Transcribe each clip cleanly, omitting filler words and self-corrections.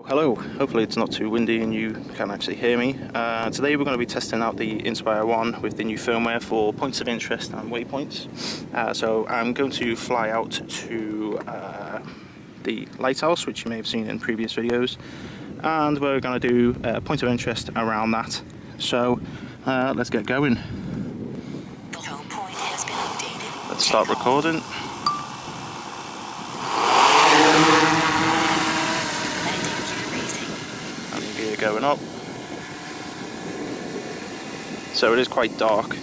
Hello, hopefully it's not too windy and you can actually hear me. Today we're going to be testing out the Inspire 1 with the new firmware for points of interest and waypoints. So I'm going to fly out to the lighthouse, which you may have seen in previous videos, and we're going to do a point of interest around that. So let's get going. The home point has been updated. Let's start recording. Going up. So it is quite dark,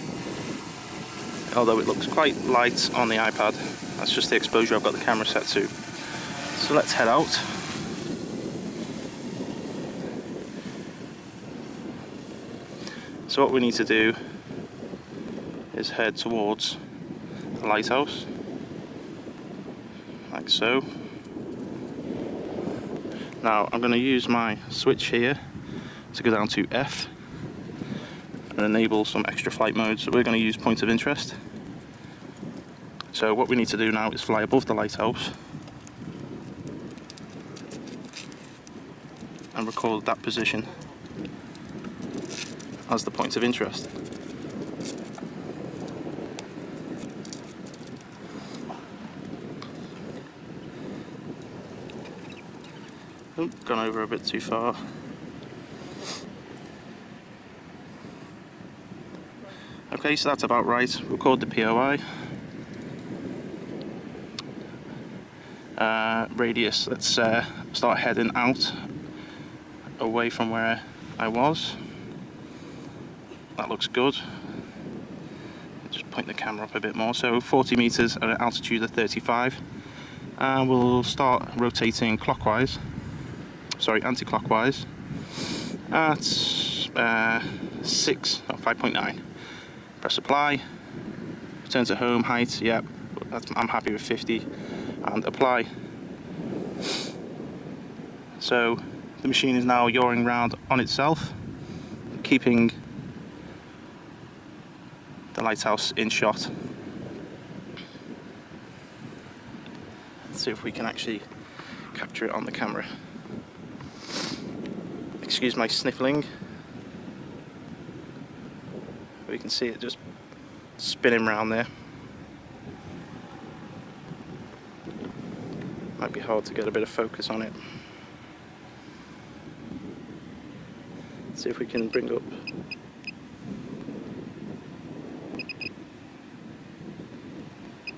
although it looks quite light on the iPad. That's just the exposure I've got the camera set to. So let's head out. So what we need to do is head towards the lighthouse, like so. Now I'm going to use my switch here to go down to F and enable some extra flight modes. So we're going to use point of interest. So what we need to do now is fly above the lighthouse and record that position as the point of interest. Oh, gone over a bit too far. Okay, so that's about right. Record the POI. Radius, let's start heading out away from where I was. That looks good. Just point the camera up a bit more. So 40 meters at an altitude of 35. And we'll start rotating clockwise. Sorry, anti-clockwise at 5.9. Press apply, return to home height, yep, I'm happy with 50, and apply. So the machine is now yawing round on itself, keeping the lighthouse in shot. Let's see if we can actually capture it on the camera. Excuse my sniffling. We can see it just spinning around there. Might be hard to get a bit of focus on it. Let's see if we can bring up.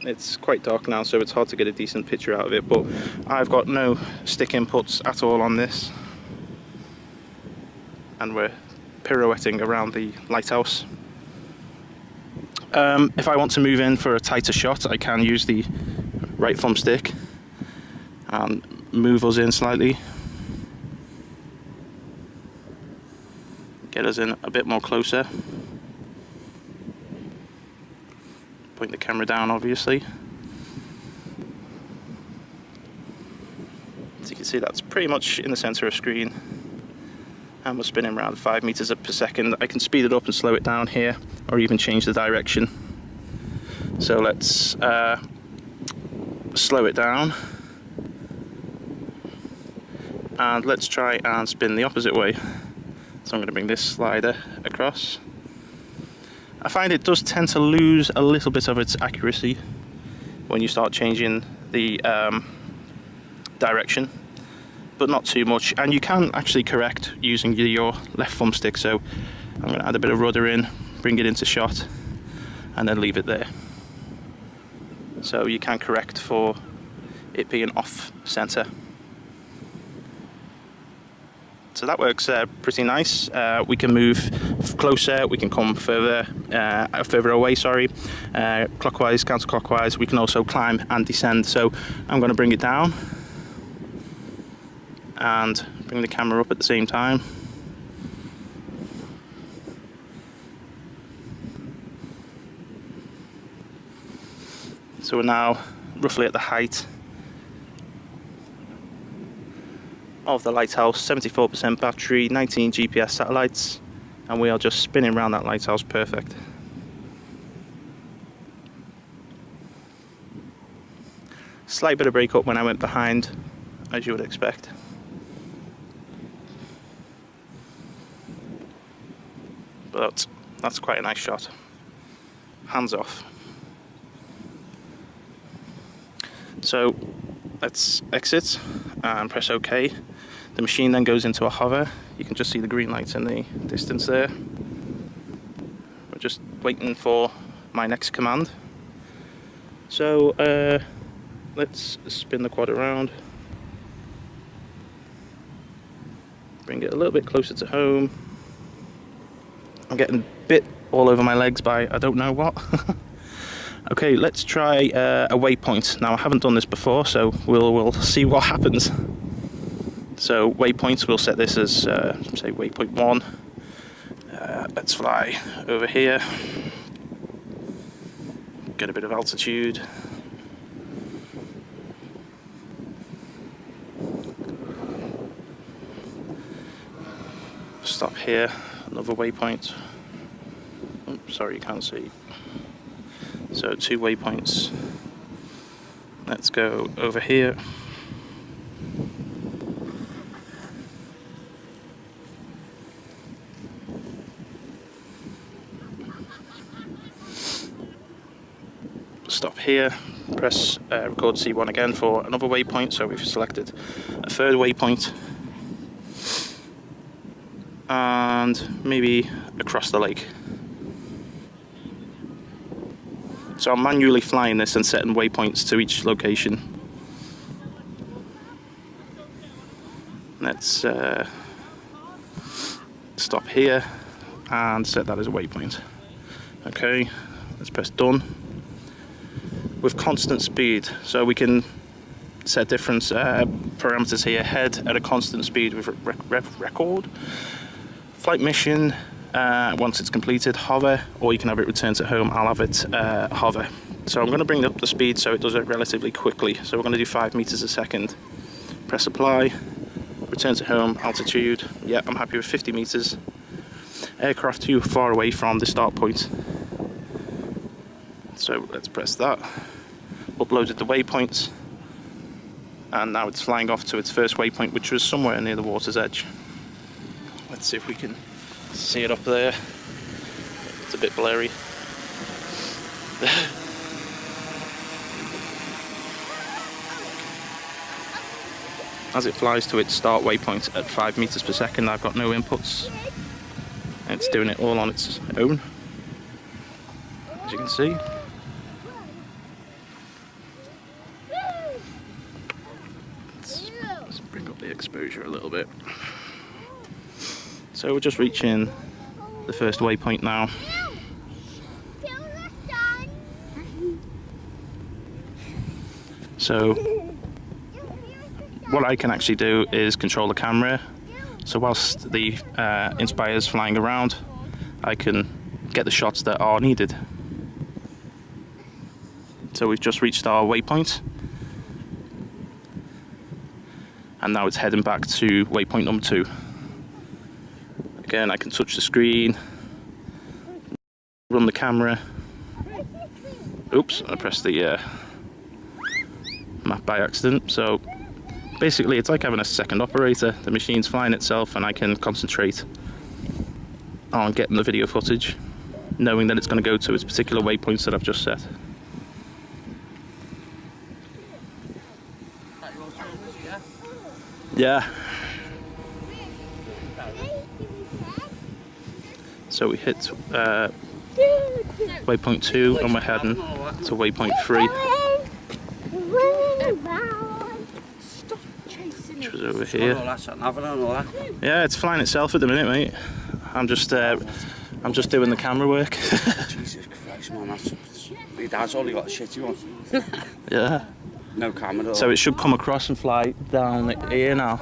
It's quite dark now, so it's hard to get a decent picture out of it, but I've got no stick inputs at all on this. And we're pirouetting around the lighthouse. If I want to move in for a tighter shot, I can use the right thumbstick and move us in slightly. Get us in a bit more closer. Point the camera down, obviously. As you can see, that's pretty much in the center of screen. And we're spinning around 5 meters per second. I can speed it up and slow it down here, or even change the direction. So let's slow it down, and let's try and spin the opposite way. So I'm going to bring this slider across. I find it does tend to lose a little bit of its accuracy when you start changing the direction, but not too much, and you can actually correct using your left thumbstick. So I'm going to add a bit of rudder in, bring it into shot, and then leave it there. So you can correct for it being off center. So that works pretty nice. We can move closer, we can come further away, clockwise, counterclockwise. We can also climb and descend. So I'm going to bring it down and bring the camera up at the same time. So we're now roughly at the height of the lighthouse, 74% battery, 19 GPS satellites, and we are just spinning around that lighthouse perfect. Slight bit of break up when I went behind, as you would expect. but that's quite a nice shot. Hands off. So let's exit and press OK. The machine then goes into a hover. You can just see the green lights in the distance there. We're just waiting for my next command. So let's spin the quad around. Bring it a little bit closer to home. I'm getting bit all over my legs by I don't know what. Okay, let's try a waypoint. Now I haven't done this before, so we'll see what happens. So waypoints, we'll set this as say waypoint 1. Let's fly over here. Get a bit of altitude. Stop here, another waypoint. Oh, sorry, you can't see. So 2 waypoints. Let's go over here. Stop here, press record C1 again for another waypoint. So we've selected a 3rd waypoint. And maybe across the lake. So I'm manually flying this and setting waypoints to each location. Let's stop here and set that as a waypoint. Okay, let's press done. With constant speed, so we can set different parameters here. Head at a constant speed with record. Flight mission, once it's completed, hover, or you can have it return to home. I'll have it hover. So I'm going to bring up the speed so it does it relatively quickly. So we're going to do 5 meters a second. Press apply, return to home, altitude. Yeah, I'm happy with 50 meters. Aircraft too far away from the start point. So let's press that. Uploaded the waypoints. And now it's flying off to its first waypoint, which was somewhere near the water's edge. Let's see if we can see it up there. It's a bit blurry. As it flies to its start waypoint at 5 meters per second, I've got no inputs. It's doing it all on its own, as you can see. Let's bring up the exposure a little bit. So we're just reaching the first waypoint now. So what I can actually do is control the camera. So whilst the Inspire is flying around, I can get the shots that are needed. So we've just reached our waypoint. And now it's heading back to waypoint number 2. Again, I can touch the screen, run the camera. Oops, I pressed the map by accident. So basically it's like having a second operator. The machine's flying itself and I can concentrate on getting the video footage, knowing that it's going to go to its particular waypoints that I've just set. Yeah. So we hit waypoint 2 and we're heading to waypoint 3. Which was over here. Yeah, it's flying itself at the minute, mate. I'm just doing the camera work. Jesus Christ, man, my dad's only got a shitty one. Yeah. No camera. So it should come across and fly down here now.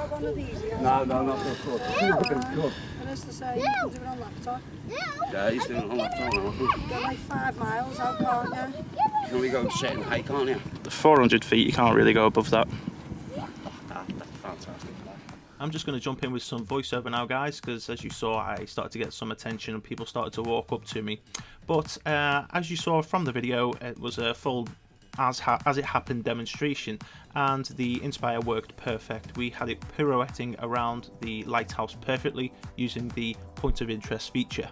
No, not for good. As to say, you can do it on laptop. Yeah, he's doing it on laptop now. Go like 5 miles out, can't you? You can only go a certain height, can't you? The 400 feet, you can't really go above that. That's fantastic. I'm just going to jump in with some voiceover now, guys, because as you saw, I started to get some attention and people started to walk up to me. But as you saw from the video, it was a full as it happened demonstration, and the Inspire worked perfect. We had it pirouetting around the lighthouse perfectly using the point of interest feature.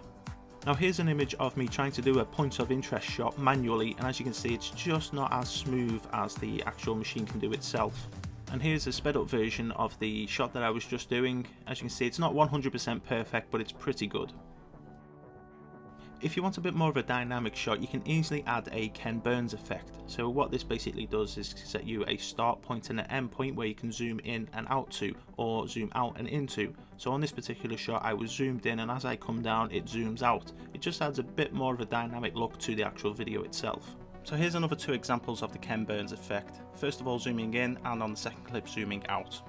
Now here's an image of me trying to do a point of interest shot manually, and as you can see it's just not as smooth as the actual machine can do itself. And here's a sped up version of the shot that I was just doing. As you can see, it's not 100% perfect, but it's pretty good. If you want a bit more of a dynamic shot, you can easily add a Ken Burns effect. So what this basically does is set you a start point and an end point where you can zoom in and out to, or zoom out and into. So on this particular shot I was zoomed in, and as I come down it zooms out. It just adds a bit more of a dynamic look to the actual video itself. So here's another two examples of the Ken Burns effect. First of all zooming in, and on the second clip zooming out.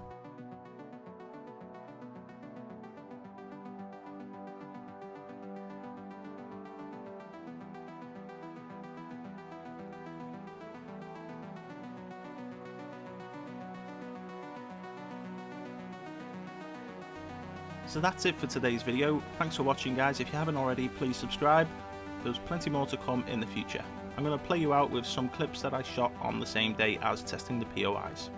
So that's it for today's video. Thanks for watching guys. If you haven't already, please subscribe. There's plenty more to come in the future. I'm going to play you out with some clips that I shot on the same day as testing the POIs.